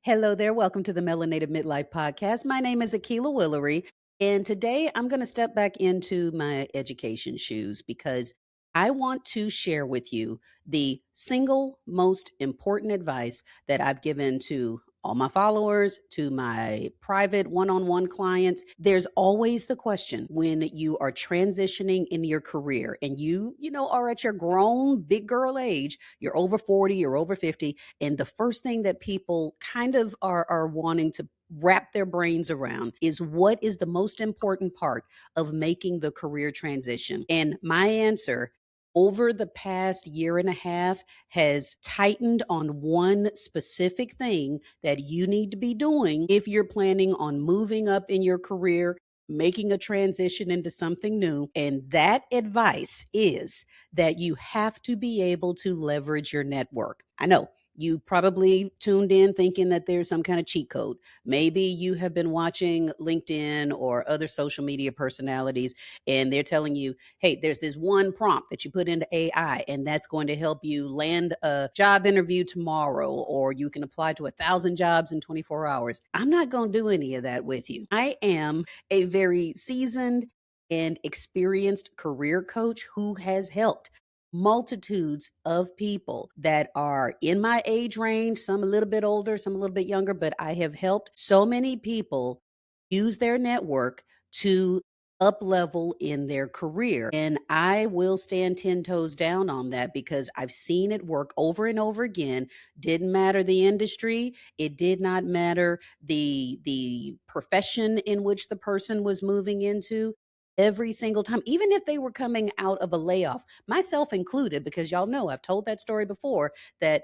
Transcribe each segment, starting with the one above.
Hello there. Welcome to the Melanated Midlife podcast. My name is Akilah Willery, and today I'm going to step back into my education shoes because I want to share with you the single most important advice that I've given to all my followers, to my private one on one clients. There's always the question when you are transitioning in your career and you are at your grown big girl age, you're over 40, you're over 50, and the first thing that people kind of are wanting to wrap their brains around is what is the most important part of making the career transition. And my answer over the past year and a half has tightened on one specific thing that you need to be doing if you're planning on moving up in your career, making a transition into something new. And that advice is that you have to be able to leverage your network. I know you probably tuned in thinking that there's some kind of cheat code. Maybe you have been watching LinkedIn or other social media personalities, and they're telling you, hey, there's this one prompt that you put into AI, and that's going to help you land a job interview tomorrow, or you can apply to 1,000 jobs in 24 hours. I'm not going to do any of that with you. I am a very seasoned and experienced career coach who has helped multitudes of people that are in my age range, some a little bit older, some a little bit younger, but I have helped so many people use their network to up level in their career. And I will stand 10 toes down on that because I've seen it work over and over again. Didn't matter the industry, it did not matter the profession in which the person was moving into. Every single time, even if they were coming out of a layoff, myself included, because y'all know I've told that story before, that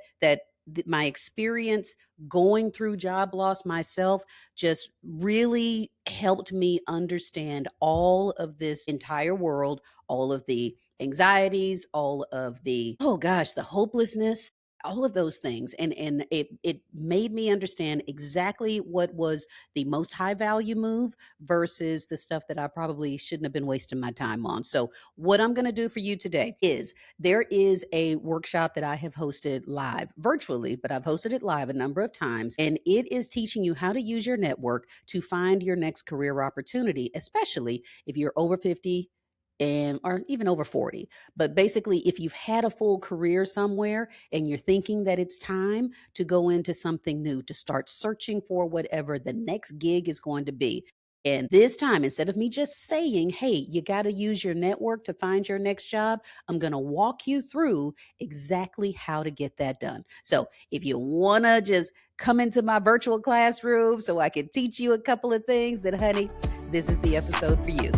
my experience going through job loss myself just really helped me understand all of this entire world, all of the anxieties, all of the, oh gosh, the hopelessness, all of those things. And it made me understand exactly what was the most high value move versus the stuff that I probably shouldn't have been wasting my time on. So what I'm going to do for you today is there is a workshop that I have hosted live virtually, but I've hosted it live a number of times, and it is teaching you how to use your network to find your next career opportunity, especially if you're over 50 and or even over 40. But basically, if you've had a full career somewhere and you're thinking that it's time to go into something new, to start searching for whatever the next gig is going to be. And this time, instead of me just saying, hey, you got to use your network to find your next job, I'm going to walk you through exactly how to get that done. So if you want to just come into my virtual classroom so I can teach you a couple of things, then honey, this is the episode for you.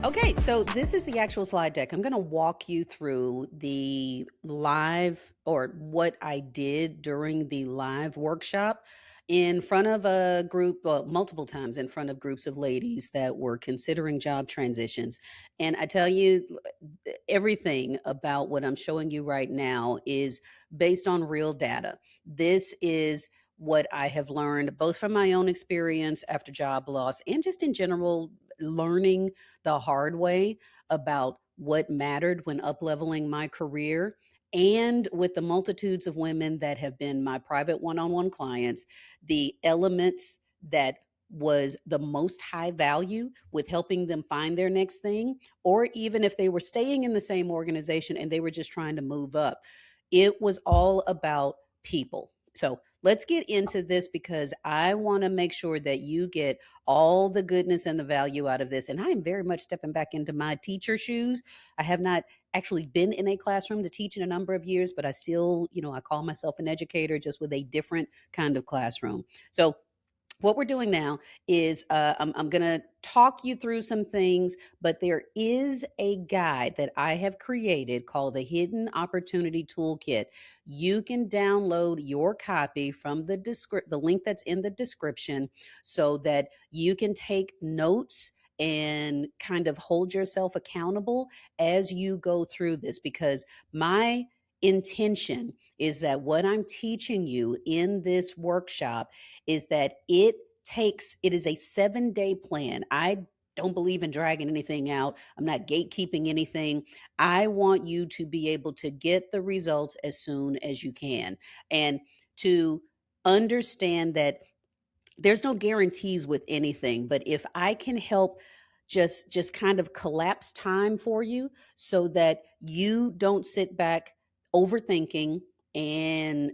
Okay, so this is the actual slide deck. I'm going to walk you through the live or what I did during the live workshop in front of a group, multiple times in front of groups of ladies that were considering job transitions. And I tell you, everything about what I'm showing you right now is based on real data. This is what I have learned both from my own experience after job loss and just in general learning the hard way about what mattered when up-leveling my career, and with the multitudes of women that have been my private one-on-one clients, the elements that was the most high value with helping them find their next thing, or even if they were staying in the same organization and they were just trying to move up, it was all about people. So let's get into this because I want to make sure that you get all the goodness and the value out of this. And I am very much stepping back into my teacher shoes. I have not actually been in a classroom to teach in a number of years, but I still, I call myself an educator just with a different kind of classroom. So what we're doing now is I'm going to talk you through some things, but there is a guide that I have created called the Hidden Opportunity Toolkit. You can download your copy from the link that's in the description so that you can take notes and kind of hold yourself accountable as you go through this, because my intention is that what I'm teaching you in this workshop is that it is a 7-day plan. I don't believe in dragging anything out. I'm not gatekeeping anything. I want you to be able to get the results as soon as you can, and to understand that there's no guarantees with anything, but if I can help just kind of collapse time for you so that you don't sit back overthinking and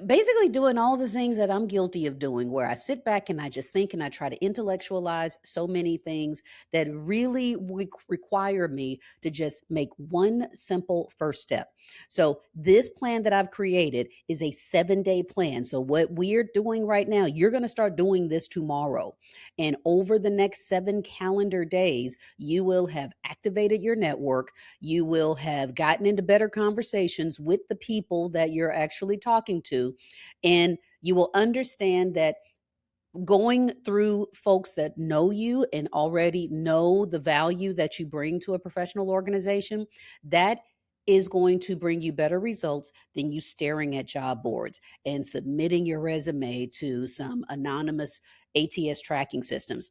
basically doing all the things that I'm guilty of doing, where I sit back and I just think and I try to intellectualize so many things that really require me to just make one simple first step. So, this plan that I've created is a 7-day plan. So, what we're doing right now, you're going to start doing this tomorrow. And over the next 7 calendar days, you will have activated your network. You will have gotten into better conversations with the people that you're actually talking to. And you will understand that going through folks that know you and already know the value that you bring to a professional organization, that is going to bring you better results than you staring at job boards and submitting your resume to some anonymous ATS tracking systems.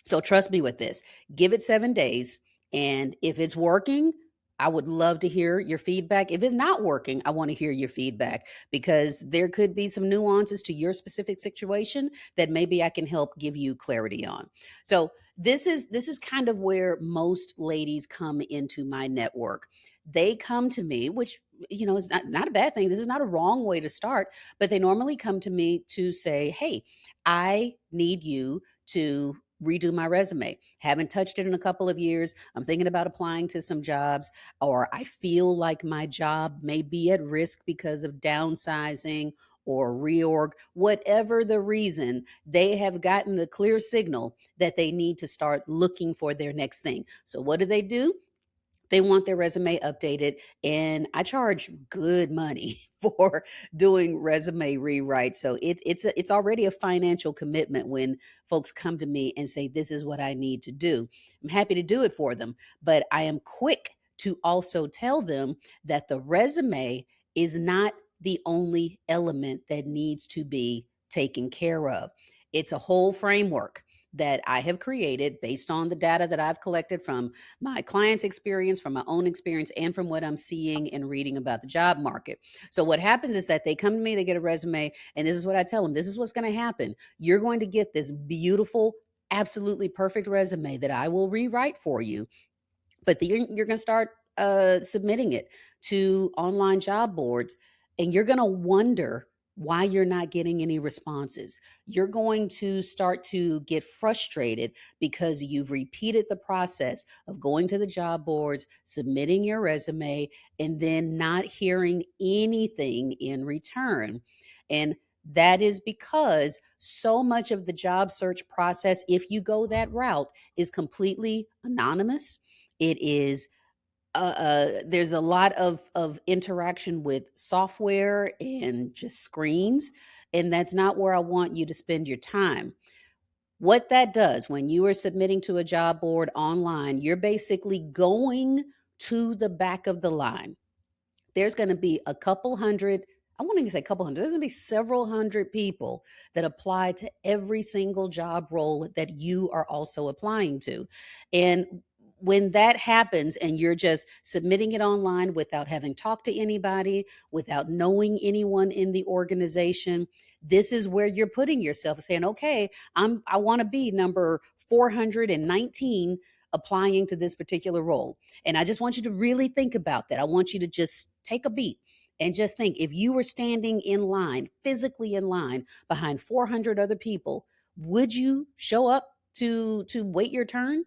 So trust me with this. Give it 7 days. And if it's working, I would love to hear your feedback. If it's not working, I want to hear your feedback, because there could be some nuances to your specific situation that maybe I can help give you clarity on. So this is kind of where most ladies come into my network. They come to me, which is not a bad thing. This is not a wrong way to start, but they normally come to me to say, "Hey, I need you to redo my resume. Haven't touched it in a couple of years. I'm thinking about applying to some jobs, or I feel like my job may be at risk because of downsizing or reorg." Whatever the reason, they have gotten the clear signal that they need to start looking for their next thing. So what do? They want their resume updated, and I charge good money for doing resume rewrites. So it's already a financial commitment when folks come to me and say, "This is what I need to do." I'm happy to do it for them, but I am quick to also tell them that the resume is not the only element that needs to be taken care of. It's a whole framework that I have created based on the data that I've collected from my client's experience, from my own experience, and from what I'm seeing and reading about the job market. So what happens is that they come to me, they get a resume, and this is what I tell them. This is what's going to happen. You're going to get this beautiful, absolutely perfect resume that I will rewrite for you, but you're going to start submitting it to online job boards, and you're going to wonder why you're not getting any responses. You're going to start to get frustrated because you've repeated the process of going to the job boards, submitting your resume, and then not hearing anything in return. And that is because so much of the job search process, if you go that route, is completely anonymous. It is there's a lot of interaction with software and just screens, and that's not where I want you to spend your time. What that does, when you are submitting to a job board online, you're basically going to the back of the line. There's going to be a couple hundred, I won't even say a couple hundred, there's going to be several hundred people that apply to every single job role that you are also applying to. And when that happens and you're just submitting it online without having talked to anybody, without knowing anyone in the organization, this is where you're putting yourself, saying, "Okay, I want to be number 419 applying to this particular role." And I just want you to really think about that. I want you to just take a beat and just think, if you were standing in line, physically in line behind 400 other people, would you show up to wait your turn?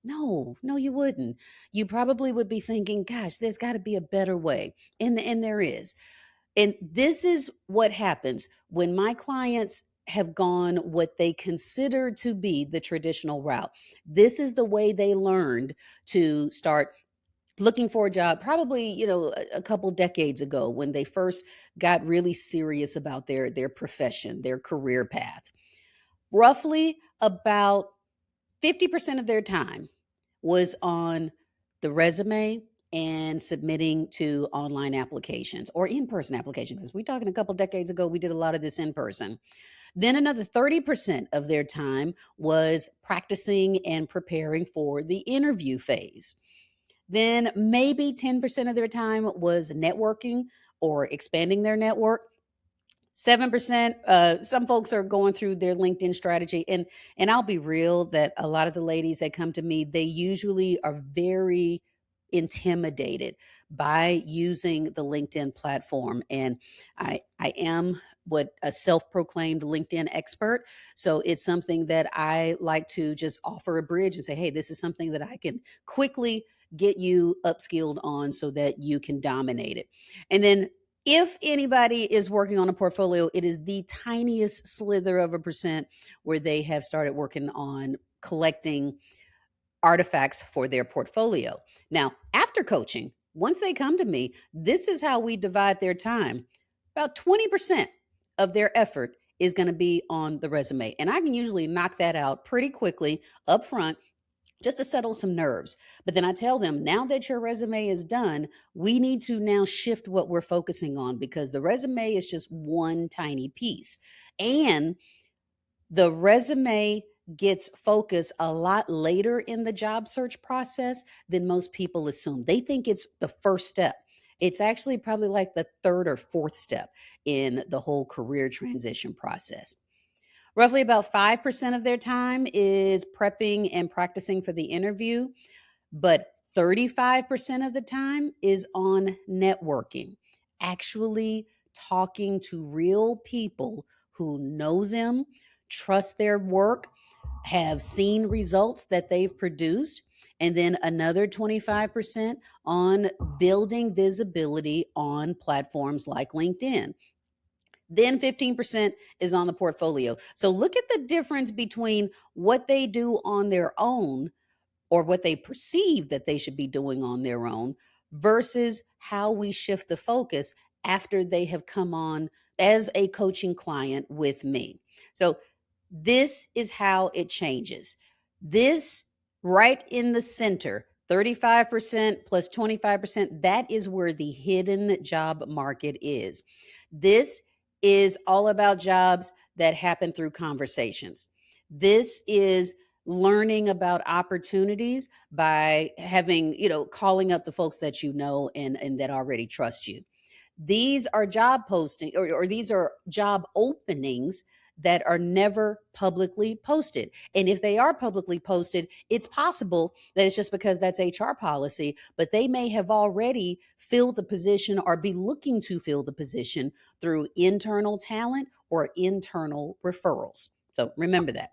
No, no, you wouldn't. You probably would be thinking, "Gosh, there's got to be a better way." And there is. And this is what happens when my clients have gone what they consider to be the traditional route. This is the way they learned to start looking for a job, probably a couple decades ago, when they first got really serious about their profession, their career path. Roughly about 50% of their time was on the resume and submitting to online applications or in-person applications. Because we're talking a couple decades ago, we did a lot of this in person. Then another 30% of their time was practicing and preparing for the interview phase. Then maybe 10% of their time was networking or expanding their network. 7%, some folks are going through their LinkedIn strategy. And I'll be real that a lot of the ladies that come to me, they usually are very intimidated by using the LinkedIn platform. And I am what a self-proclaimed LinkedIn expert. So it's something that I like to just offer a bridge and say, hey, this is something that I can quickly get you upskilled on so that you can dominate it. And then if anybody is working on a portfolio, it is the tiniest slither of a percent where they have started working on collecting artifacts for their portfolio. Now, after coaching, once they come to me, this is how we divide their time. About 20% of their effort is going to be on the resume. And I can usually knock that out pretty quickly up front just to settle some nerves. But then I tell them, now that your resume is done, we need to now shift what we're focusing on because the resume is just one tiny piece. And the resume gets focus a lot later in the job search process than most people assume. They think it's the first step. It's actually probably like the third or fourth step in the whole career transition process. Roughly about 5% of their time is prepping and practicing for the interview, but 35% of the time is on networking, actually talking to real people who know them, trust their work, have seen results that they've produced. And then another 25% on building visibility on platforms like LinkedIn. Then 15% is on the portfolio. So look at the difference between what they do on their own or what they perceive that they should be doing on their own versus how we shift the focus after they have come on as a coaching client with me. So this is how it changes. This right in the center, 35% plus 25%, that is where the hidden job market is. This is all about jobs that happen through conversations. This is learning about opportunities by having, calling up the folks that you know and that already trust you. These are job posting or these are job openings that are never publicly posted. And if they are publicly posted, it's possible that it's just because that's HR policy, but they may have already filled the position or be looking to fill the position through internal talent or internal referrals. So remember that.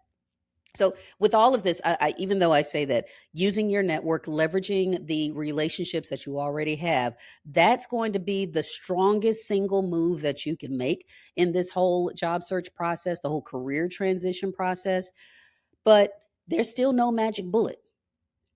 So with all of this, even though I say that using your network, leveraging the relationships that you already have, that's going to be the strongest single move that you can make in this whole job search process, the whole career transition process. But there's still no magic bullet.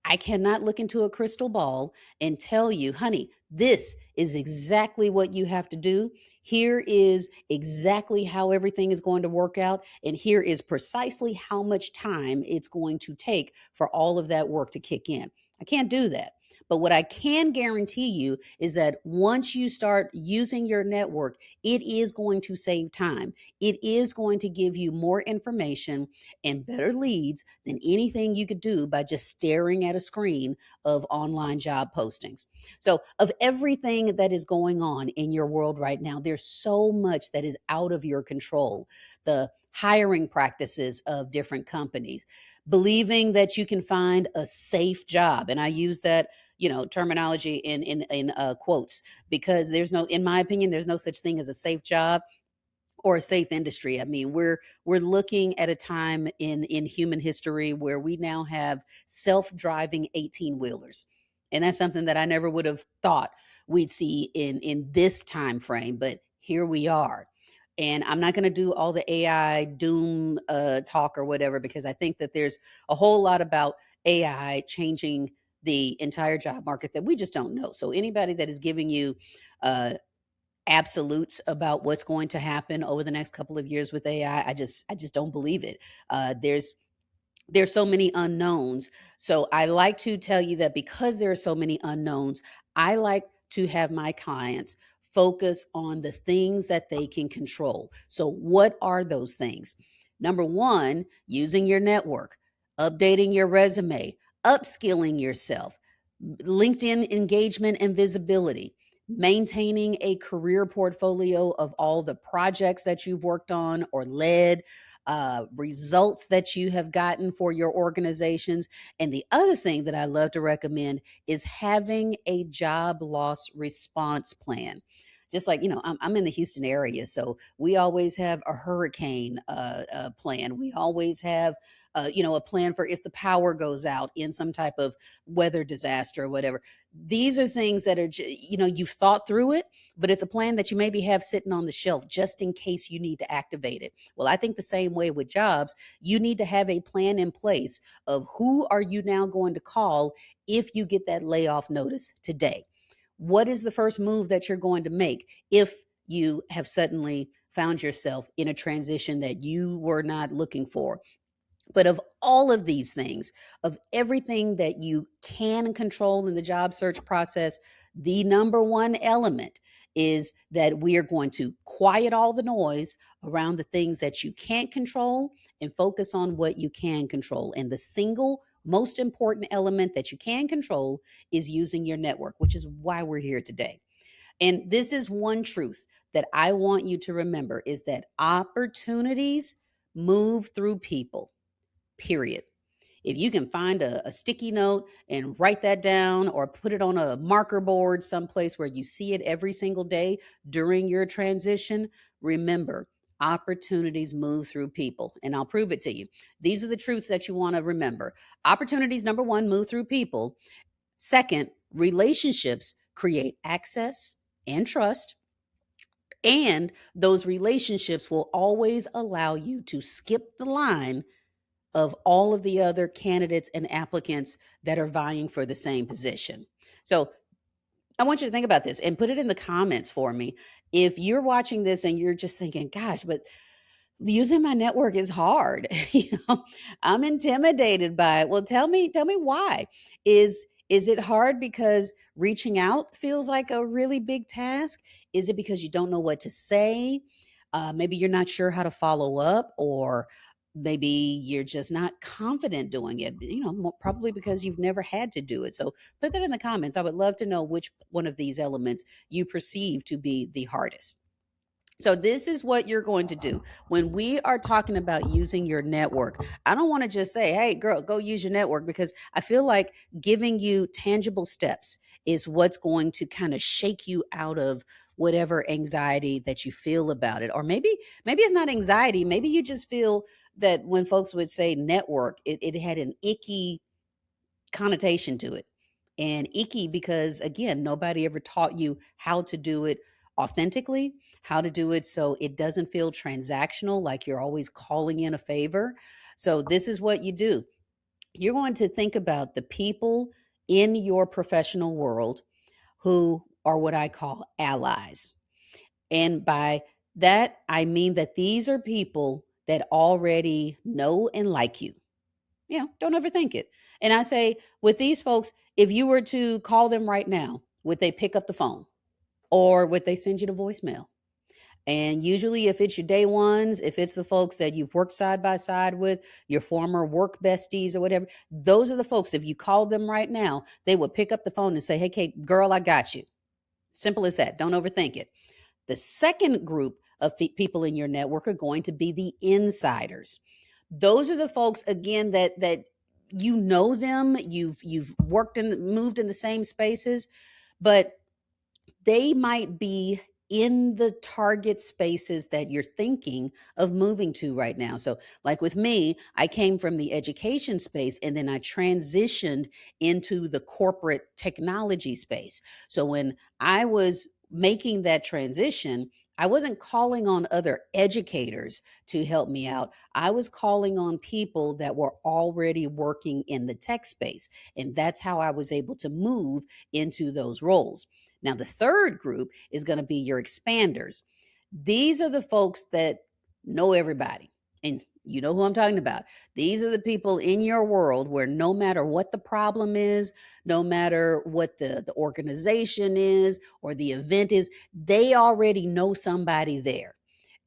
I cannot look into a crystal ball and tell you, honey, this is exactly what you have to do. Here is exactly how everything is going to work out. And here is precisely how much time it's going to take for all of that work to kick in. I can't do that. But what I can guarantee you is that once you start using your network, it is going to save time. It is going to give you more information and better leads than anything you could do by just staring at a screen of online job postings. So, of everything that is going on in your world right now, there's so much that is out of your control. The hiring practices of different companies, believing that you can find a safe job. And I use that terminology in quotes because there's no, in my opinion, there's no such thing as a safe job or a safe industry. I mean, we're looking at a time in human history where we now have self-driving 18-wheelers. And that's something that I never would have thought we'd see in this time frame, but here we are. And I'm not going to do all the AI doom talk or whatever, because I think that there's a whole lot about AI changing the entire job market that we just don't know. So anybody that is giving you absolutes about what's going to happen over the next couple of years with AI, I just don't believe it. There's there's so many unknowns. So I like to tell you that because there are so many unknowns, I like to have my clients focus on the things that they can control. So what are those things? Number one, using your network, updating your resume, upskilling yourself, LinkedIn engagement and visibility, maintaining a career portfolio of all the projects that you've worked on or led, results that you have gotten for your organizations. And the other thing that I love to recommend is having a job loss response plan. Just like, I'm in the Houston area, so we always have a hurricane plan. We always have, a plan for if the power goes out in some type of weather disaster or whatever. These are things that are, you've thought through it, but it's a plan that you maybe have sitting on the shelf just in case you need to activate it. Well, I think the same way with jobs, you need to have a plan in place of who are you now going to call if you get that layoff notice today. What is the first move that you're going to make if you have suddenly found yourself in a transition that you were not looking for? But of all of these things, of everything that you can control in the job search process, the number one element is that we are going to quiet all the noise around the things that you can't control and focus on what you can control. And the single most important element that you can control is using your network, which is why we're here today. And this is one truth that I want you to remember is that opportunities move through people, period. If you can find a sticky note and write that down or put it on a marker board someplace where you see it every single day during your transition, remember, opportunities move through people. And I'll prove it to you. These are the truths that you want to remember. Opportunities, number one, move through people. Second, relationships create access and trust. And those relationships will always allow you to skip the line of all of the other candidates and applicants that are vying for the same position. So I want you to think about this and put it in the comments for me. If you're watching this and you're just thinking, gosh, but using my network is hard. I'm intimidated by it. Well, tell me why. Is it hard because reaching out feels like a really big task? Is it because you don't know what to say? Maybe you're not sure how to follow up, or maybe you're just not confident doing it. Probably because you've never had to do it. So put that in the comments. I would love to know which one of these elements you perceive to be the hardest. So this is what you're going to do when we are talking about using your network. I don't want to just say, "Hey, girl, go use your network," because I feel like giving you tangible steps is what's going to kind of shake you out of whatever anxiety that you feel about it. Or maybe it's not anxiety. Maybe you just feel that when folks would say network, it had an icky connotation to it. And icky because, again, nobody ever taught you how to do it authentically, how to do it so it doesn't feel transactional, like you're always calling in a favor. So this is what you do. You're going to think about the people in your professional world who are what I call allies. And by that, I mean that these are people that already know and like you. Don't overthink it. And I say, with these folks, if you were to call them right now, would they pick up the phone or would they send you the voicemail? And usually, if it's your day ones, if it's the folks that you've worked side by side with, your former work besties or whatever, those are the folks. If you call them right now, they would pick up the phone and say, "Hey, Kate, girl, I got you." Simple as that. Don't overthink it. The second group of people in your network are going to be the insiders. Those are the folks, again, that you know them, you've worked and moved in the same spaces, but they might be in the target spaces that you're thinking of moving to right now. So, like with me, I came from the education space and then I transitioned into the corporate technology space. So, when I was making that transition, I wasn't calling on other educators to help me out. I was calling on people that were already working in the tech space. And that's how I was able to move into those roles. Now, the third group is going to be your expanders. These are the folks that know everybody. And You know who I'm talking about. These are the people in your world where no matter what the problem is, no matter what the organization is or the event is, they already know somebody there.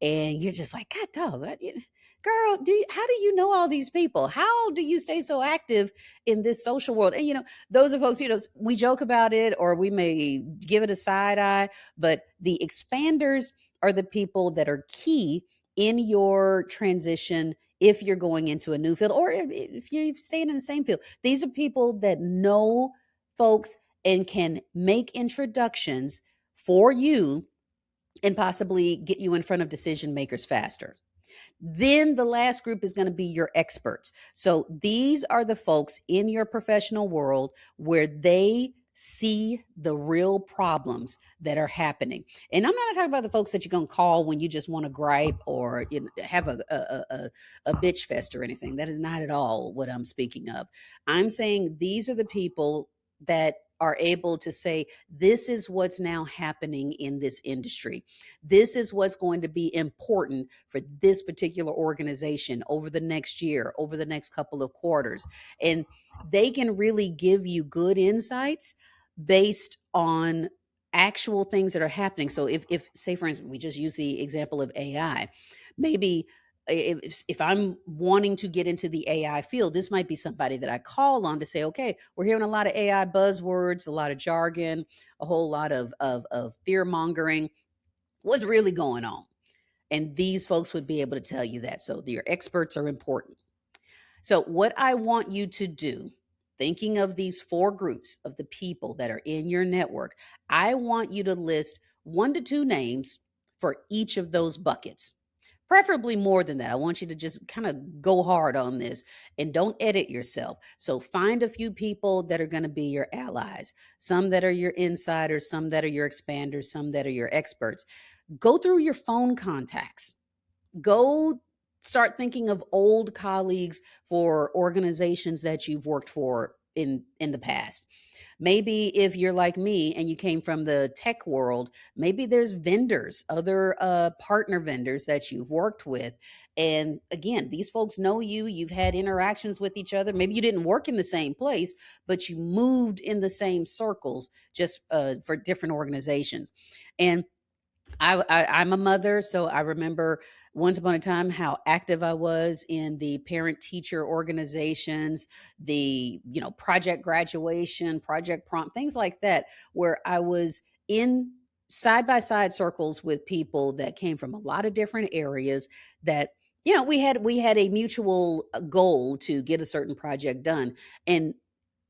And you're just like, God dog, girl, how do you know all these people? How do you stay so active in this social world? And those are folks, we joke about it or we may give it a side eye, but the expanders are the people that are key in your transition if you're going into a new field or if you're staying in the same field. These are people that know folks and can make introductions for you and possibly get you in front of decision makers faster. Then the last group is going to be your experts. So these are the folks in your professional world where they see the real problems that are happening. And I'm not talking about the folks that you're going to call when you just want to gripe or have a bitch fest or anything. That is not at all what I'm speaking of. I'm saying these are the people that are able to say, this is what's now happening in this industry. This is what's going to be important for this particular organization over the next year, over the next couple of quarters. And they can really give you good insights based on actual things that are happening. So if say for instance, we just use the example of AI, maybe if I'm wanting to get into the AI field, this might be somebody that I call on to say, okay, we're hearing a lot of AI buzzwords, a lot of jargon, a whole lot of fear mongering. What's really going on? And these folks would be able to tell you that. So your experts are important. So, what I want you to do, thinking of these four groups of the people that are in your network, I want you to list 1 to 2 names for each of those buckets. Preferably more than that. I want you to just kind of go hard on this and don't edit yourself. So find a few people that are going to be your allies, some that are your insiders, some that are your expanders, some that are your experts. Go through your phone contacts. Go start thinking of old colleagues for organizations that you've worked for in the past. Maybe if you're like me and you came from the tech world, maybe there's vendors, other partner vendors that you've worked with. And again, these folks know you, you've had interactions with each other. Maybe you didn't work in the same place, but you moved in the same circles just for different organizations. And I'm a mother, so I remember once upon a time how active I was in the parent teacher organizations, the project graduation, project prompt, things like that, where I was in side by side circles with people that came from a lot of different areas that we had a mutual goal to get a certain project done. And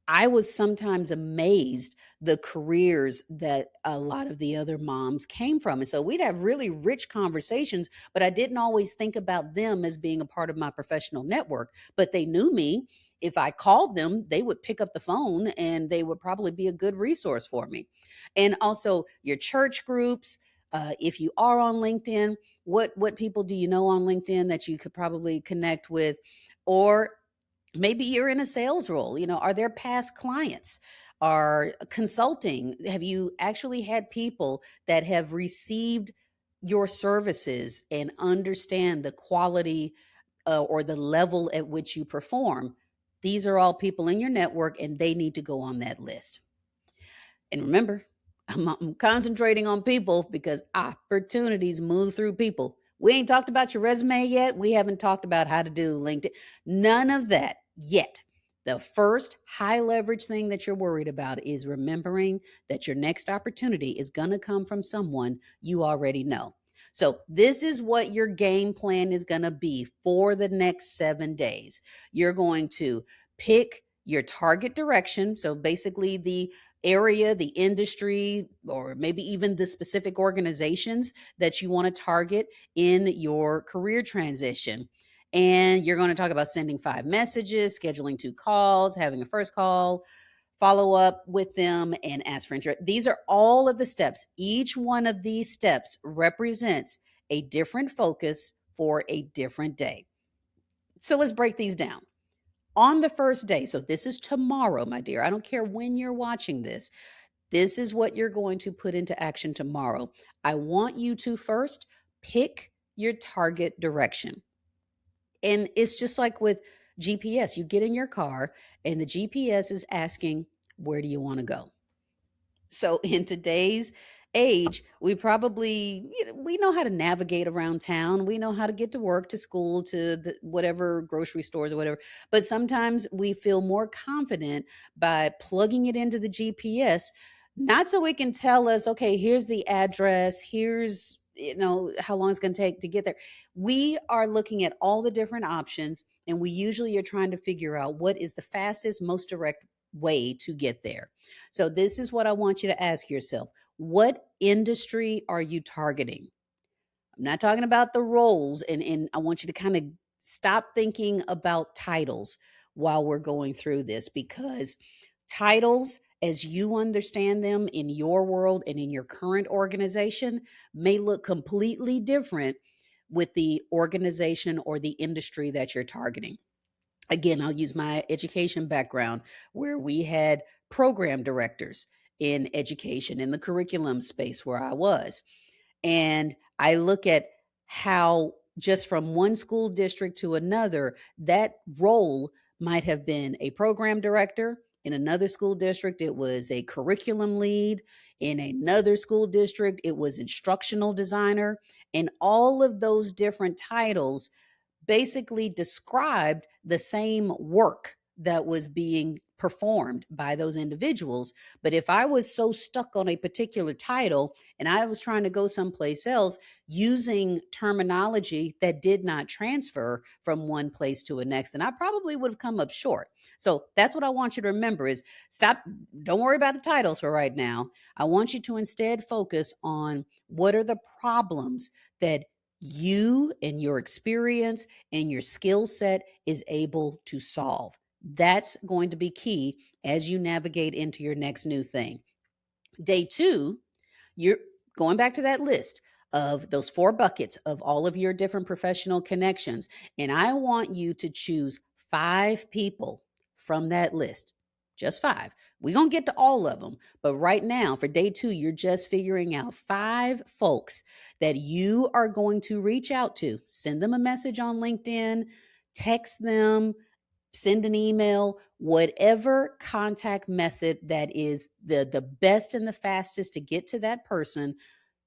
I was sometimes amazed the careers that a lot of the other moms came from. And so we'd have really rich conversations, but I didn't always think about them as being a part of my professional network. But they knew me. If I called them, they would pick up the phone and they would probably be a good resource for me. And also your church groups. If you are on LinkedIn, what people do you know on LinkedIn that you could probably connect with? Or maybe you're in a sales role. Are there past clients? Are consulting? Have you actually had people that have received your services and understand the quality or the level at which you perform? These are all people in your network and they need to go on that list. And remember, I'm concentrating on people because opportunities move through people. We ain't talked about your resume yet. We haven't talked about how to do LinkedIn. None of that yet. The first high leverage thing that you're worried about is remembering that your next opportunity is going to come from someone you already know. So, this is what your game plan is going to be for the next 7 days. You're going to pick your target direction. So, basically, the area, the industry, or maybe even the specific organizations that you want to target in your career transition. And you're going to talk about sending 5 messages, scheduling 2 calls, having a first call, follow up with them, and ask for interest. These are all of the steps. Each one of these steps represents a different focus for a different day. So let's break these down. On the first day, so this is tomorrow, my dear. I don't care when you're watching this. This is what you're going to put into action tomorrow. I want you to first pick your target direction. And it's just like with GPS. You get in your car and the GPS is asking, where do you want to go? So in today's age, we probably, we know how to navigate around town. We know how to get to work, to school, to whatever grocery stores or whatever. But sometimes we feel more confident by plugging it into the GPS, not so it can tell us, okay, here's the address, here's, how long it's going to take to get there. We are looking at all the different options, and we usually are trying to figure out what is the fastest, most direct way to get there. So, this is what I want you to ask yourself. What industry are you targeting? I'm not talking about the roles, and I want you to kind of stop thinking about titles while we're going through this, because titles, as you understand them in your world and in your current organization, may look completely different with the organization or the industry that you're targeting. Again, I'll use my education background, where we had program directors in education in the curriculum space where I was. And I look at how, just from one school district to another, that role might have been a program director. In another school district, it was a curriculum lead. In another school district, it was instructional designer. And all of those different titles basically described the same work that was being performed by those individuals. But if I was so stuck on a particular title and I was trying to go someplace else using terminology that did not transfer from one place to a next, then I probably would have come up short. So that's what I want you to remember is, stop, don't worry about the titles for right now. I want you to instead focus on what are the problems that you and your experience and your skill set is able to solve. That's going to be key as you navigate into your next new thing. Day two, you're going back to that list of those four buckets of all of your different professional connections. And I want you to choose five people from that list, just five. We're going to get to all of them. But right now, for day two, you're just figuring out five folks that you are going to reach out to. Send them a message on LinkedIn, text them, send an email, whatever contact method that is the best and the fastest to get to that person.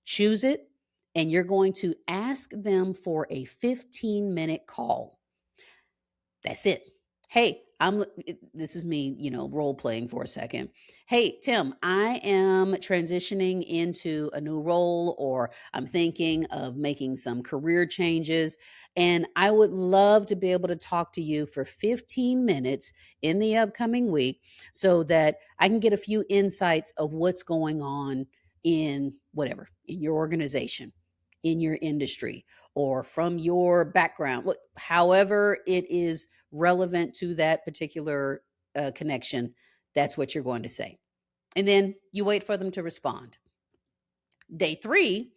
Choose it, and you're going to ask them for a 15-minute call. That's it. Hey, this is me, role playing for a second. Hey, Tim, I am transitioning into a new role, or I'm thinking of making some career changes, and I would love to be able to talk to you for 15 minutes in the upcoming week so that I can get a few insights of what's going on in whatever, in your organization, in your industry, or from your background, however it is relevant to that particular connection. That's what you're going to say. And then you wait for them to respond. Day three,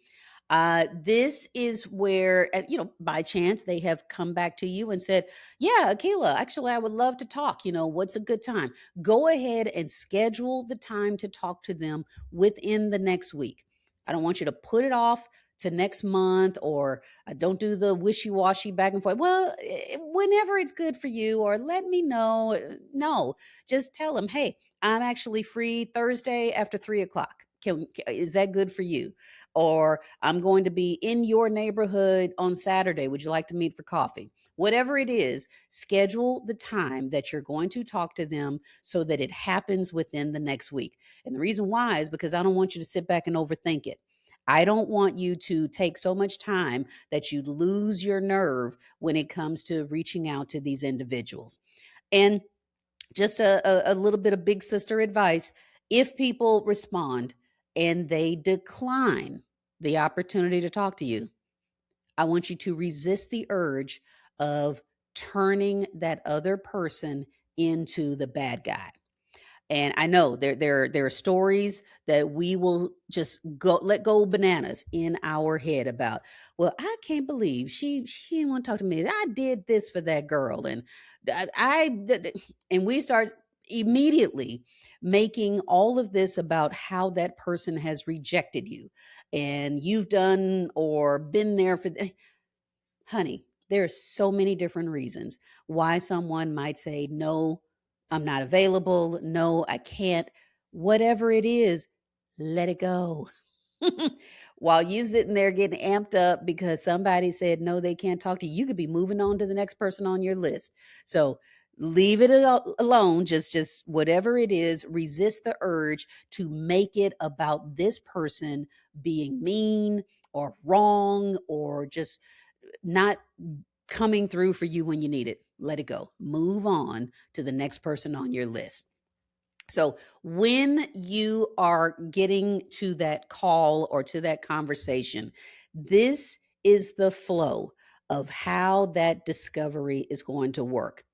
this is where, by chance they have come back to you and said, yeah, Akilah, actually, I would love to talk. What's a good time? Go ahead and schedule the time to talk to them within the next week. I don't want you to put it off to next month, or don't do the wishy-washy back and forth. Well, whenever it's good for you, or let me know. No, just tell them, hey, I'm actually free Thursday after 3 o'clock. Is that good for you? Or I'm going to be in your neighborhood on Saturday. Would you like to meet for coffee? Whatever it is, schedule the time that you're going to talk to them so that it happens within the next week. And the reason why is because I don't want you to sit back and overthink it. I don't want you to take so much time that you lose your nerve when it comes to reaching out to these individuals. And just a little bit of big sister advice: if people respond and they decline the opportunity to talk to you, I want you to resist the urge of turning that other person into the bad guy. And I know there are stories that we will just let go bananas in our head about. Well, I can't believe she didn't want to talk to me. I did this for that girl, and and we start immediately making all of this about how that person has rejected you, and you've done or been there for. Honey, There are so many different reasons why someone might say, no, I'm not available. No, I can't. Whatever it is, let it go. While you sitting there getting amped up because somebody said no, they can't talk to you, you could be moving on to the next person on your list. So leave it alone. Just whatever it is, resist the urge to make it about this person being mean or wrong or just not coming through for you when you need it. Let it go. Move on to the next person on your list. So, when you are getting to that call or to that conversation, this is the flow of how that discovery is going to work.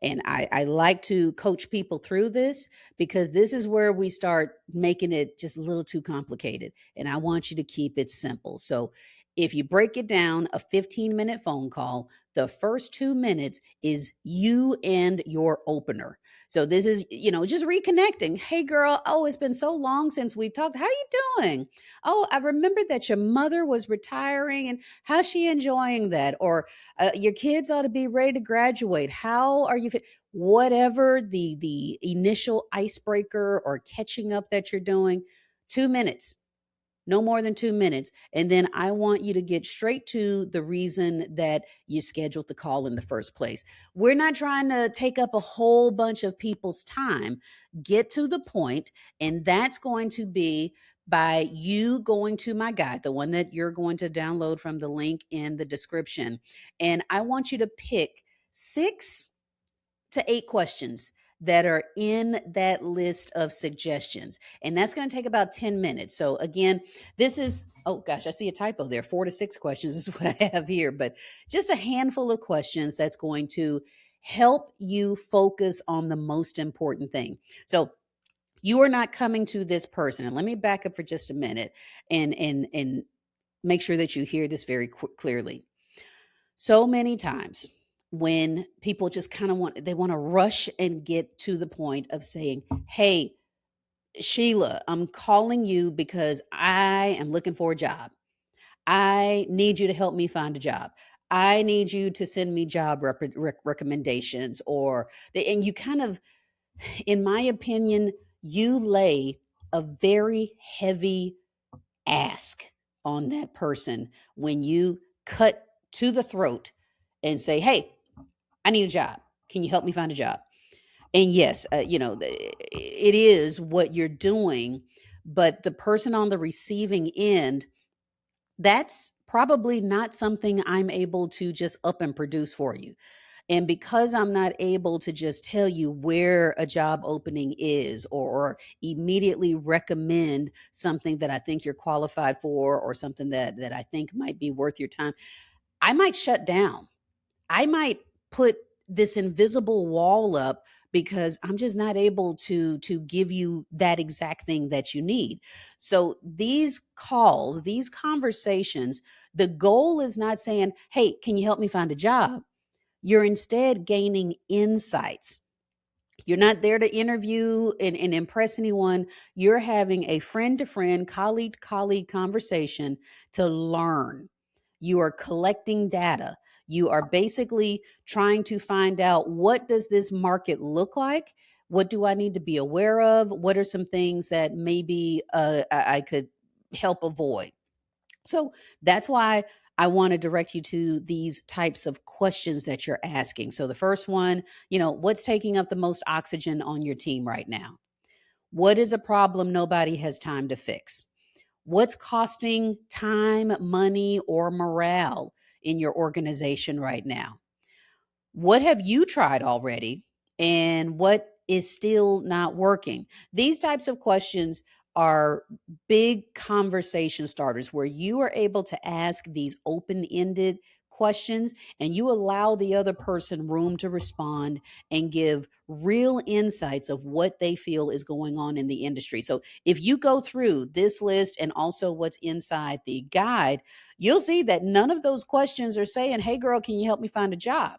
And I like to coach people through this because this is where we start making it just a little too complicated. And I want you to keep it simple. So if you break it down, a 15-minute phone call, the first 2 minutes is you and your opener. So this is, just reconnecting. Hey, girl. Oh, it's been so long since we've talked. How you doing? Oh, I remember that your mother was retiring and how's she enjoying that? Or your kids ought to be ready to graduate. How are you? Whatever the initial icebreaker or catching up that you're doing, 2 minutes, no more than 2 minutes. And then I want you to get straight to the reason that you scheduled the call in the first place. We're not trying to take up a whole bunch of people's time. Get to the point, and that's going to be by you going to my guide, the one that you're going to download from the link in the description. And I want you to pick 6 to 8 questions that are in that list of suggestions. And that's going to take about 10 minutes. So again, this is, oh gosh, I see a typo there. 4 to 6 questions is what I have here, but just a handful of questions that's going to help you focus on the most important thing. So you are not coming to this person. And let me back up for just a minute and make sure that you hear this very clearly. So many times when people just kind of want to rush and get to the point of saying, hey, Sheila, I'm calling you because I am looking for a job. I need you to help me find a job. I need you to send me job recommendations and you kind of, in my opinion, you lay a very heavy ask on that person when you cut to the throat and say, hey, I need a job. Can you help me find a job? And yes, it is what you're doing, but the person on the receiving end, that's probably not something I'm able to just up and produce for you. And because I'm not able to just tell you where a job opening is or immediately recommend something that I think you're qualified for or something that I think might be worth your time, I might shut down. I might put this invisible wall up because I'm just not able to give you that exact thing that you need. So these calls, these conversations, the goal is not saying, "Hey, can you help me find a job?" You're instead gaining insights. You're not there to interview and impress anyone. You're having a friend to friend, colleague to colleague conversation to learn. You are collecting data. You are basically trying to find out, what does this market look like? What do I need to be aware of? What are some things that maybe I could help avoid? So that's why I want to direct you to these types of questions that you're asking. So the first one, what's taking up the most oxygen on your team right now? What is a problem nobody has time to fix? What's costing time, money, or morale in your organization right now? What have you tried already and what is still not working? These types of questions are big conversation starters where you are able to ask these open-ended questions and you allow the other person room to respond and give real insights of what they feel is going on in the industry. So if you go through this list and also what's inside the guide, you'll see that none of those questions are saying, hey girl, can you help me find a job?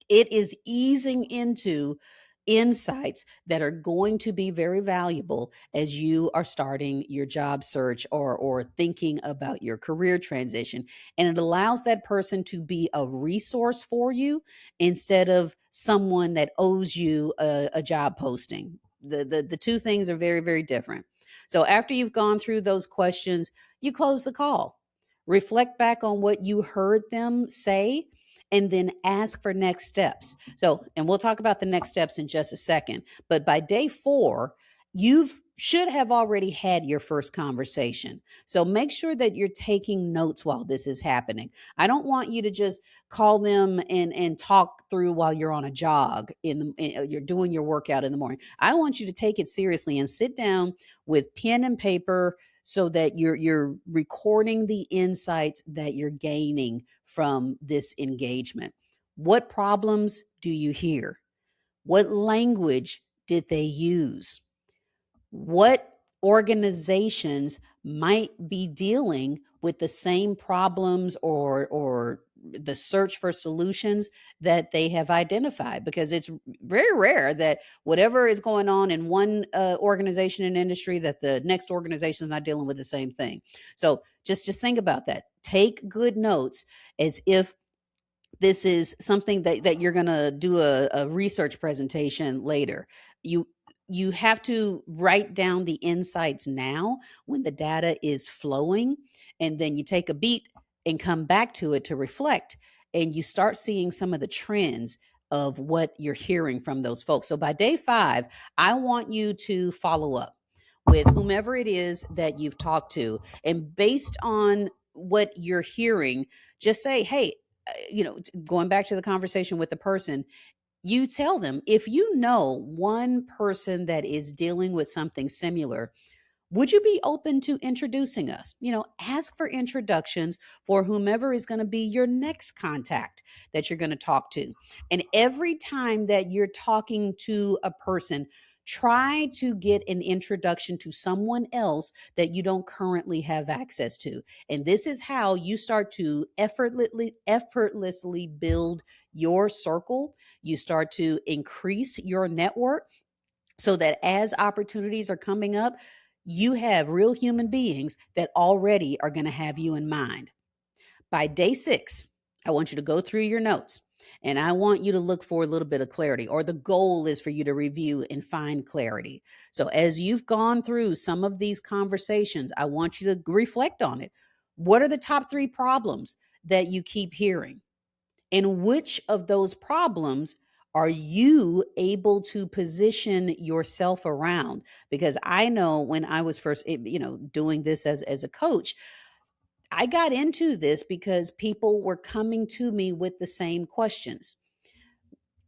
It is easing into insights that are going to be very valuable as you are starting your job search or thinking about your career transition. And it allows that person to be a resource for you instead of someone that owes you a job posting. The two things are very, very different. So after you've gone through those questions, you close the call. Reflect back on what you heard them say and then ask for next steps. So, and we'll talk about the next steps in just a second. But by day 4, you should have already had your first conversation. So make sure that you're taking notes while this is happening. I don't want you to just call them and talk through while you're on a jog you're doing your workout in the morning. I want you to take it seriously and sit down with pen and paper so that you're recording the insights that you're gaining from this engagement. What problems do you hear? What language did they use? What organizations might be dealing with the same problems or the search for solutions that they have identified, because it's very rare that whatever is going on in one organization and industry that the next organization is not dealing with the same thing. So just think about that. Take good notes as if this is something that you're going to do a research presentation later. You have to write down the insights now when the data is flowing, and then you take a beat and come back to it to reflect, and you start seeing some of the trends of what you're hearing from those folks. So by day 5, I want you to follow up with whomever it is that you've talked to, and based on what you're hearing, just say, hey, going back to the conversation with the person, you tell them, if you know one person that is dealing with something similar, would you be open to introducing us? Ask for introductions for whomever is going to be your next contact that you're going to talk to. And every time that you're talking to a person, try to get an introduction to someone else that you don't currently have access to. And this is how you start to effortlessly build your circle. You start to increase your network so that as opportunities are coming up, you have real human beings that already are going to have you in mind. By day 6, I want you to go through your notes and I want you to look for a little bit of clarity, or the goal is for you to review and find clarity. So as you've gone through some of these conversations, I want you to reflect on it. What are the top 3 problems that you keep hearing? And which of those problems are you able to position yourself around? Because I know when I was first, doing this as a coach, I got into this because people were coming to me with the same questions.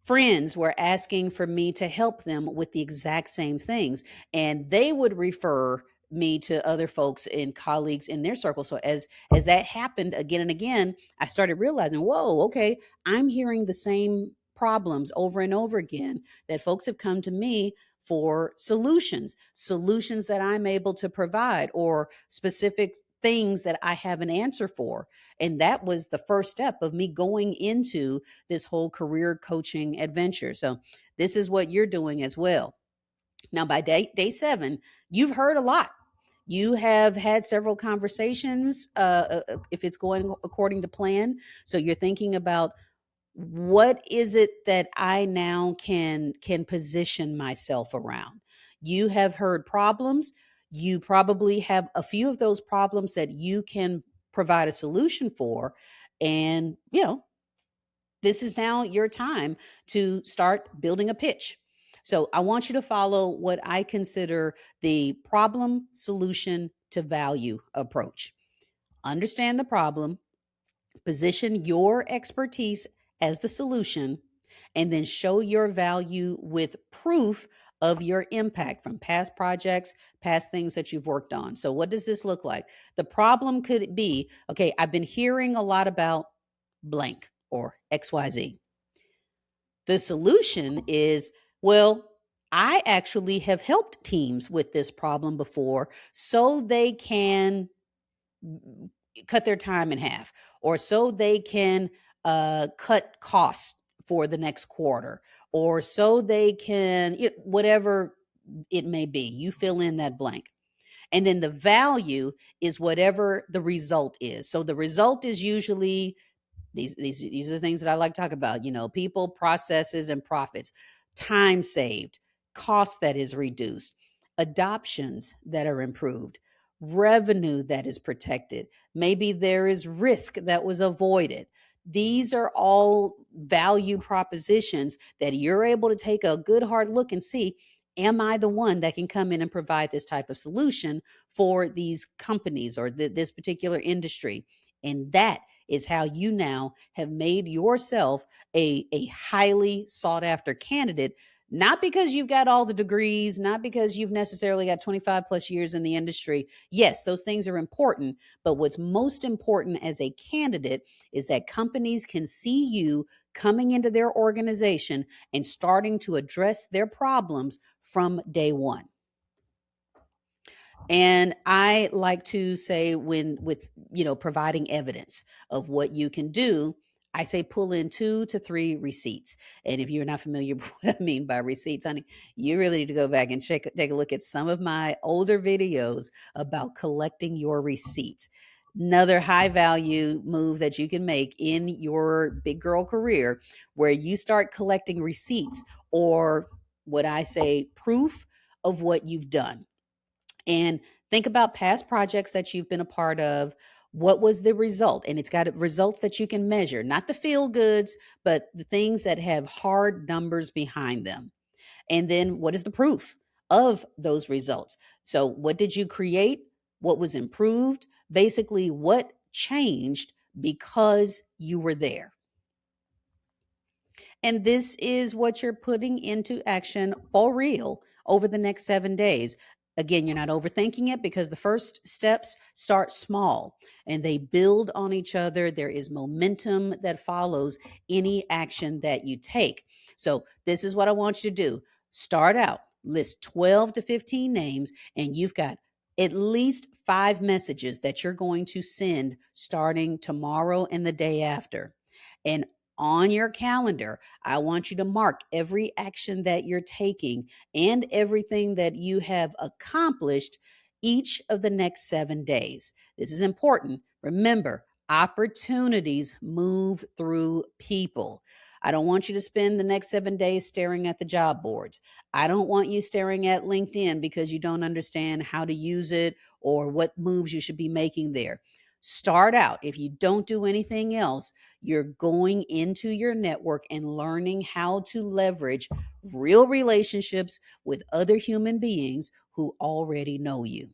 Friends were asking for me to help them with the exact same things, and they would refer me to other folks and colleagues in their circle. So as that happened again and again, I started realizing, whoa, okay, I'm hearing the same problems over and over again, that folks have come to me for solutions that I'm able to provide, or specific things that I have an answer for. And that was the first step of me going into this whole career coaching adventure. So this is what you're doing as well. Now, by day 7, you've heard a lot. You have had several conversations, if it's going according to plan. So you're thinking about, what is it that I now can position myself around? You have heard problems. You probably have a few of those problems that you can provide a solution for. And, this is now your time to start building a pitch. So I want you to follow what I consider the problem solution to value approach. Understand the problem, position your expertise as the solution, and then show your value with proof of your impact from past projects, past things that you've worked on. So what does this look like? The problem could be, okay, I've been hearing a lot about blank or XYZ. The solution is, well, I actually have helped teams with this problem before so they can cut their time in half, or so they can cut costs for the next quarter, or so they can, whatever it may be, you fill in that blank. And then the value is whatever the result is. So the result is usually these are the things that I like to talk about, people, processes, and profits, time saved, cost that is reduced, adoptions that are improved, revenue that is protected. Maybe there is risk that was avoided. These are all value propositions that you're able to take a good hard look and see, am I the one that can come in and provide this type of solution for these companies or this particular industry? And that is how you now have made yourself a highly sought after candidate, not because you've got all the degrees, not because you've necessarily got 25 plus years in the industry. Yes, those things are important, but what's most important as a candidate is that companies can see you coming into their organization and starting to address their problems from day one. And I like to say, when with providing evidence of what you can do, I say pull in 2 to 3 receipts. And if you're not familiar with what I mean by receipts, honey, you really need to go back and take a look at some of my older videos about collecting your receipts. Another high value move that you can make in your big girl career, where you start collecting receipts, or what I say, proof of what you've done. And think about past projects that you've been a part of. What was the result? And it's got results that you can measure, not the feel goods, but the things that have hard numbers behind them. And then what is the proof of those results? So, what did you create? What was improved? Basically, what changed because you were there? And this is what you're putting into action for real over the next 7 days. Again, you're not overthinking it, because the first steps start small and they build on each other. There is momentum that follows any action that you take. So, this is what I want you to do. Start out, list 12 to 15 names, and you've got at least 5 messages that you're going to send starting tomorrow and the day after. And on your calendar, I want you to mark every action that you're taking and everything that you have accomplished each of the next 7 days. This is important. Remember, opportunities move through people. I don't want you to spend the next 7 days staring at the job boards. I don't want you staring at LinkedIn because you don't understand how to use it or what moves you should be making there. Start out. If you don't do anything else, you're going into your network and learning how to leverage real relationships with other human beings who already know you.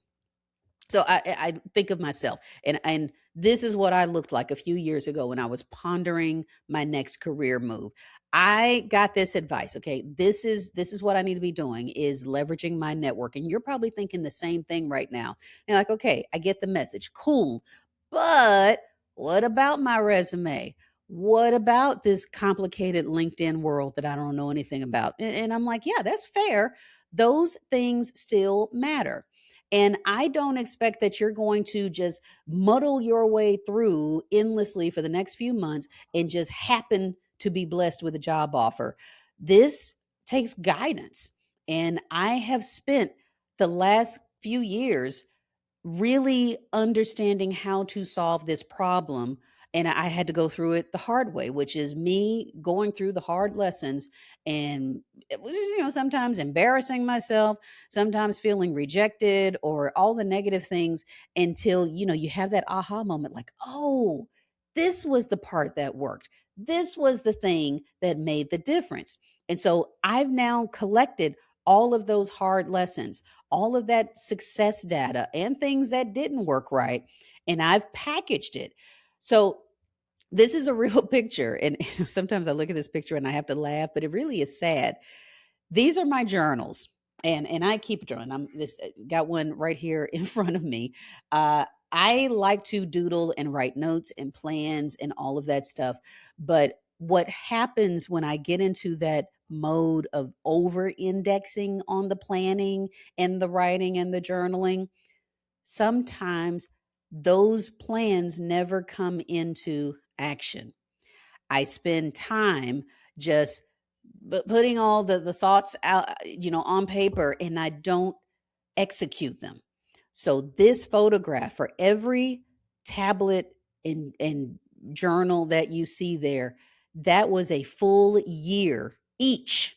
So I think of myself, and this is what I looked like a few years ago when I was pondering my next career move. I got this advice. Okay, this is what I need to be doing, is leveraging my network. And you're probably thinking the same thing right now. You're like, okay, I get the message. Cool. But what about my resume? What about this complicated LinkedIn world that I don't know anything about? And I'm like, yeah, that's fair. Those things still matter. And I don't expect that you're going to just muddle your way through endlessly for the next few months and just happen to be blessed with a job offer. This takes guidance. And I have spent the last few years really understanding how to solve this problem. And I had to go through it the hard way, which is me going through the hard lessons. And it was, sometimes embarrassing myself, sometimes feeling rejected, or all the negative things, until, you have that aha moment, like, oh, this was the part that worked. This was the thing that made the difference. And so I've now collected all of those hard lessons, all of that success data and things that didn't work right, and I've packaged it. So this is a real picture. And sometimes I look at this picture and I have to laugh, but it really is sad. These are my journals. And I keep a journal. I'm this got one right here in front of me. I like to doodle and write notes and plans and all of that stuff. But what happens when I get into that mode of over indexing on the planning and the writing and the journaling, sometimes those plans never come into action. I spend time just putting all the thoughts out, on paper, and I don't execute them. So this photograph, for every tablet and journal that you see there, that was a full year each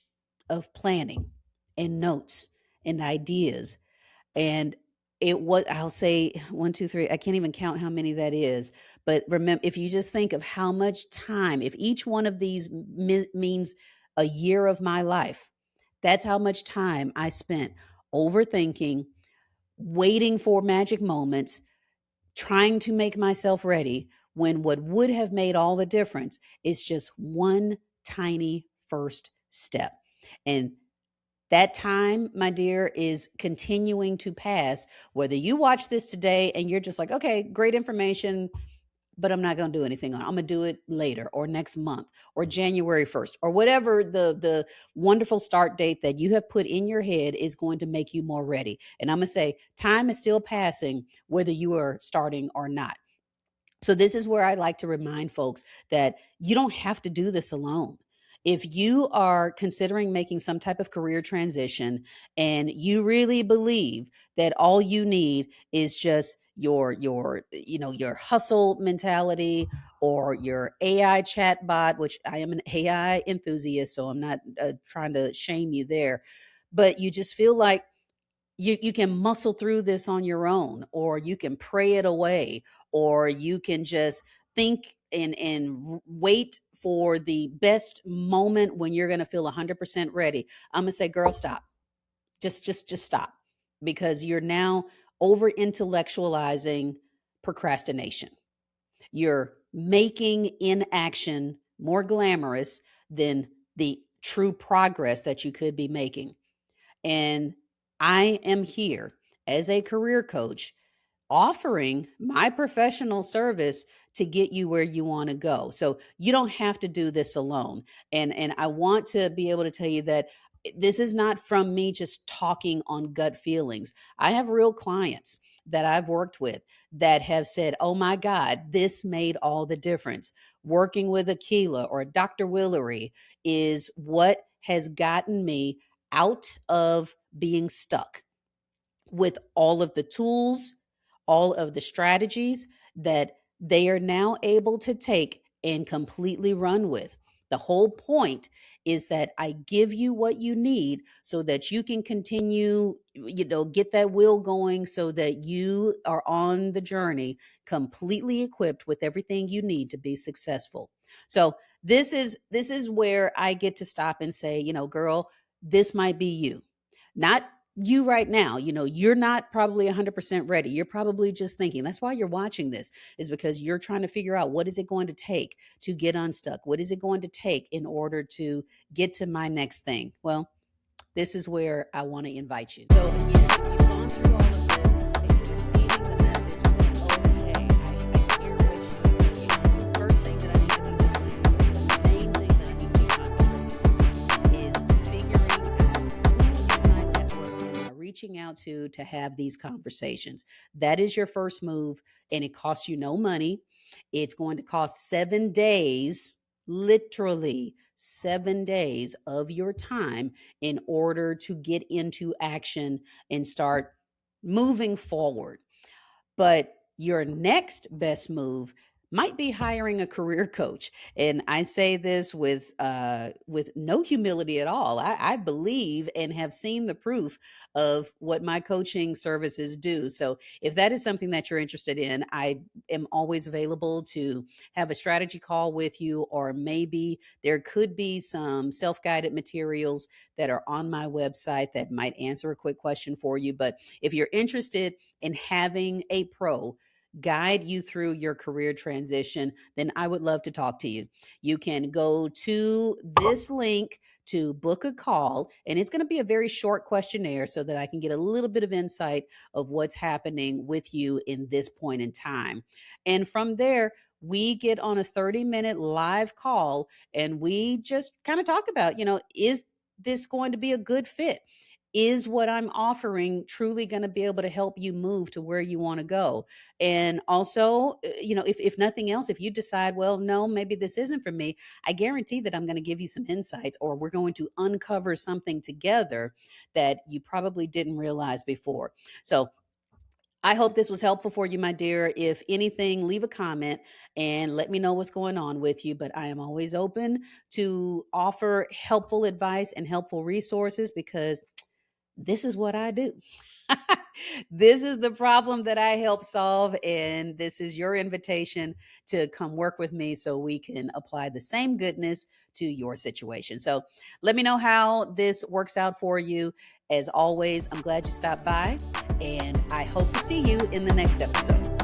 of planning and notes and ideas. And I'll say one, two, three, I can't even count how many that is. But remember, if you just think of how much time, if each one of these means a year of my life, that's how much time I spent overthinking, waiting for magic moments, trying to make myself ready, when what would have made all the difference is just one tiny first step. And that time, my dear, is continuing to pass. Whether you watch this today and you're just like, okay, great information, but I'm not going to do anything on it. I'm going to do it later or next month or January 1st or whatever the wonderful start date that you have put in your head is going to make you more ready. And I'm going to say time is still passing whether you are starting or not. So this is where I like to remind folks that you don't have to do this alone. If you are considering making some type of career transition and you really believe that all you need is just your hustle mentality or your AI chatbot, which I am an AI enthusiast, so I'm not trying to shame you there, but you just feel like you can muscle through this on your own, or you can pray it away, or you can just think and wait for the best moment when you're going to feel 100% ready. I'm going to say, girl, stop. Just stop, because you're now over intellectualizing procrastination. You're making inaction more glamorous than the true progress that you could be making. And I am here as a career coach, offering my professional service to get you where you want to go. So you don't have to do this alone. And I want to be able to tell you that this is not from me just talking on gut feelings. I have real clients that I've worked with that have said, oh my God, this made all the difference. Working with Akilah or Dr. Willery is what has gotten me out of being stuck, with all of the tools, all of the strategies that they are now able to take and completely run with. The whole point is that I give you what you need so that you can continue, get that wheel going so that you are on the journey completely equipped with everything you need to be successful. So this is where I get to stop and say, girl, this might be you. Not you right now. You're not probably 100% ready. You're probably just thinking. That's why you're watching this, is because you're trying to figure out, what is it going to take to get unstuck? What is it going to take in order to get to my next thing? Well, this is where I want to invite you. So again, if you've gone through all of this and you're receiving the message that, okay, I hear what you're saying, the first thing that I need to be doing, the main thing that I need to be concentrating on, is figuring out who in my network am I reaching out to have these conversations. That is your first move, and it costs you no money. It's going to cost 7 days, literally 7 days of your time, in order to get into action and start moving forward. But your next best move might be hiring a career coach. And I say this with no humility at all. I believe and have seen the proof of what my coaching services do. So if that is something that you're interested in, I am always available to have a strategy call with you, or maybe there could be some self-guided materials that are on my website that might answer a quick question for you. But if you're interested in having a pro guide you through your career transition, then I would love to talk to you. You can go to this link to book a call, and it's going to be a very short questionnaire so that I can get a little bit of insight of what's happening with you in this point in time. And from there, we get on a 30-minute live call and we just kind of talk about, is this going to be a good fit? is what I'm offering truly going to be able to help you move to where you want to go? And also, if nothing else, if you decide, well, no, maybe this isn't for me, I guarantee that I'm going to give you some insights, or we're going to uncover something together that you probably didn't realize before. So I hope this was helpful for you, my dear. If anything, leave a comment and let me know what's going on with you. But I am always open to offer helpful advice and helpful resources, because this is what I do. This is the problem that I help solve. And this is your invitation to come work with me so we can apply the same goodness to your situation. So let me know how this works out for you. As always, I'm glad you stopped by, and I hope to see you in the next episode.